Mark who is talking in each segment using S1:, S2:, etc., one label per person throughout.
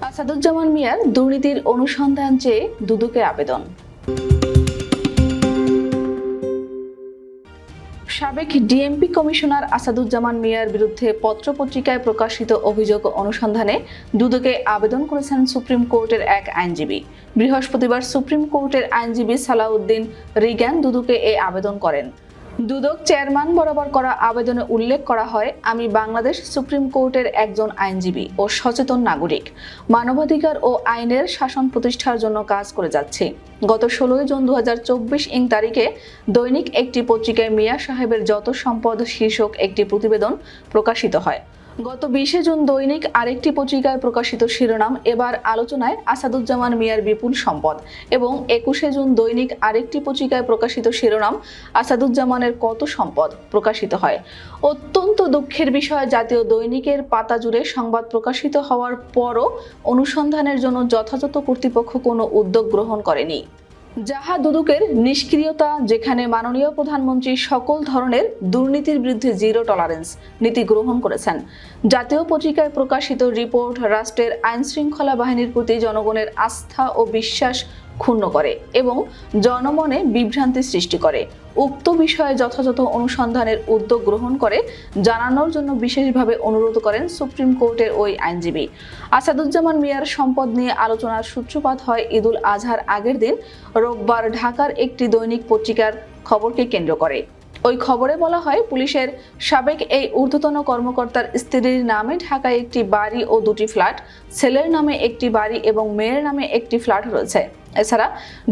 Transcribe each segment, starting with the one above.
S1: আসাদুজ্জামান মিয়ার দুর্নীতির অনুসন্ধান চেয়ে দুদকে আবেদন। সাবেক ডিএমপি কমিশনার আসাদুজ্জামান মিয়ার বিরুদ্ধে পত্রপত্রিকায় প্রকাশিত অভিযোগ অনুসন্ধানে দুদকে আবেদন করেছেন সুপ্রিম কোর্টের এক আইনজীবী। বৃহস্পতিবার সুপ্রিম কোর্টের আইনজীবী সালাউদ্দিন রিগান দুদকে এই আবেদন করেন। দুদক চেয়ারম্যান বরাবর করা আবেদনে উল্লেখ করা হয়, আমি বাংলাদেশ সুপ্রিম কোর্টের একজন আইনজীবী ও সচেতন নাগরিক, মানবাধিকার ও আইনের শাসন প্রতিষ্ঠার জন্য কাজ করে যাচ্ছি। গত 16 জুন 2024 তারিখে দৈনিক একটি পত্রিকায় মিয়া সাহেবের যত সম্পদ শীর্ষক একটি প্রতিবেদন প্রকাশিত হয়। গত 20 জুন দৈনিক আরেকটি পত্রিকায় প্রকাশিত শিরোনাম এবার আলোচনায় আসাদুজ্জামান মিয়ার বিপুল সম্পদ এবং 21 জুন দৈনিক আরেকটি পত্রিকায় প্রকাশিত শিরোনাম আসাদুজ্জামানের কত সম্পদ প্রকাশিত হয়। অত্যন্ত দুঃখের বিষয়, জাতীয় দৈনিকের পাতা জুড়ে সংবাদ প্রকাশিত হওয়ার পরও অনুসন্ধানের জন্য যথাযথ কর্তৃপক্ষ কোনো উদ্যোগ গ্রহণ করেনি। যাহা দুদকের নিষ্ক্রিয়তা, যেখানে মাননীয় প্রধানমন্ত্রী সকল ধরনের দুর্নীতির বিরুদ্ধে জিরো টলারেন্স নীতি গ্রহণ করেছেন। জাতীয় পত্রিকায় প্রকাশিত রিপোর্ট রাষ্ট্রের আইনশৃঙ্খলা বাহিনীর প্রতি জনগণের আস্থা ও বিশ্বাস ক্ষুণ্ণ করে এবং জনমনে বিভ্রান্তি সৃষ্টি করে। উক্ত বিষয়ে যথাযথ অনুসন্ধানের উদ্যোগ গ্রহণ করে জানানোর জন্য বিশেষভাবে অনুরোধ করেন সুপ্রিম কোর্টের ওই আইনজীবী। আসাদুজ্জামান মিয়ার সম্পদ নিয়ে আলোচনার সূত্রপাত হয় ঈদুল আজহার আগের দিন রোববার ঢাকার একটি দৈনিক পত্রিকার খবরকে কেন্দ্র করে। ওই খবরে বলা হয়, পুলিশের সাবেক এই ঊর্ধ্বতন কর্মকর্তার স্ত্রীর নামে ঢাকায় একটি বাড়ি ও দুটি ফ্ল্যাট, ছেলের নামে একটি বাড়ি এবং মেয়ের নামে একটি ফ্ল্যাট রয়েছে। এছাড়া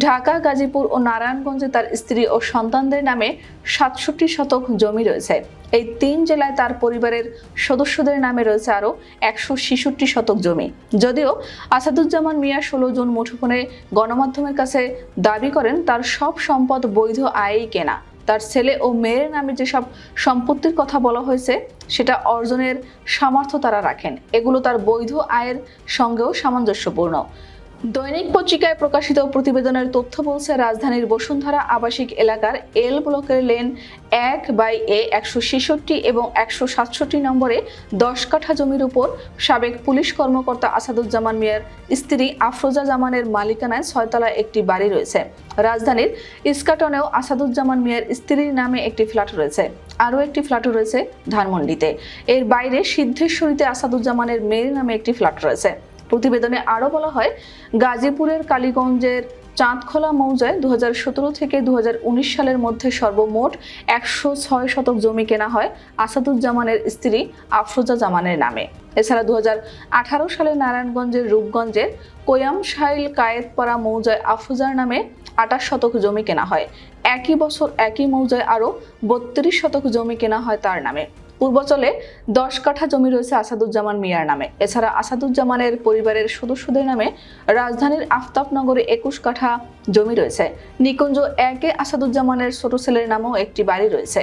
S1: ঢাকা, গাজীপুর ও নারায়ণগঞ্জে তার স্ত্রী ও সন্তানদের নামে 67 শতক জমি রয়েছে। এই 3 জেলায় তার পরিবারের সদস্যদের নামে রয়েছে আরও 166 শতক জমি। যদিও আসাদুজ্জামান মিয়া 16 জুন মুঠোফোনে গণমাধ্যমের কাছে দাবি করেন তার সব সম্পদ বৈধ আয়েই কেনা। তার ছেলে ও মেয়ের নামে যেসব সম্পত্তির কথা বলা হয়েছে সেটা অর্জনের সামর্থ্য তারা রাখেন, এগুলো তার বৈধ আয়ের সঙ্গেও সামঞ্জস্যপূর্ণ। দৈনিক পত্রিকায় প্রকাশিত প্রতিবেদনের তথ্য বলছে, রাজধানীর বসুন্ধরা আবাসিক এলাকার এল ব্লকের লেন 1/A 166 এবং 167 নম্বরে 10 কাঠা জমির উপর সাবেক পুলিশ কর্মকর্তা আসাদুজ্জামান মিয়ার স্ত্রী আফরোজা জামানের মালিকানায় 6 তলায় একটি বাড়ি রয়েছে। রাজধানীর ইস্কাটনেও আসাদুজ্জামান মিয়ার স্ত্রীর নামে একটি ফ্ল্যাট রয়েছে। আরও একটি ফ্ল্যাট রয়েছে ধানমন্ডিতে। এর বাইরে সিদ্ধেশ্বরীতে আসাদুজ্জামানের মেয়ের নামে একটি ফ্ল্যাট রয়েছে। প্রতিবেদনে আরও বলা হয়, গাজীপুরের কালীগঞ্জের চাঁদখোলা মৌজায় 2017 থেকে 2019 সালের মধ্যে সর্বমোট 106 শতক জমি কেনা হয় আসাদুজ্জামানের স্ত্রী আফরোজা জামানের নামে। এছাড়া 2018 সালে নারায়ণগঞ্জের রূপগঞ্জের কোয়ামশাইল কায়েতপাড়া মৌজায় আফরোজার নামে 28 শতক জমি কেনা হয়। একই বছর একই মৌজায় আরও 32 শতক জমি কেনা হয় তার নামে। পূর্বাঞ্চলে 10 কাঠা জমি রয়েছে আসাদুজ্জামান মিয়ার নামে। এছাড়া আসাদুজ্জামানের পরিবারের সদস্যদের নামে রাজধানীর আফতাবনগরে 21 কাঠা জমি রয়েছে। নিকুঞ্জ 1-এ আসাদুজ্জামানের ছোট ছেলের নামেও একটি বাড়ি রয়েছে।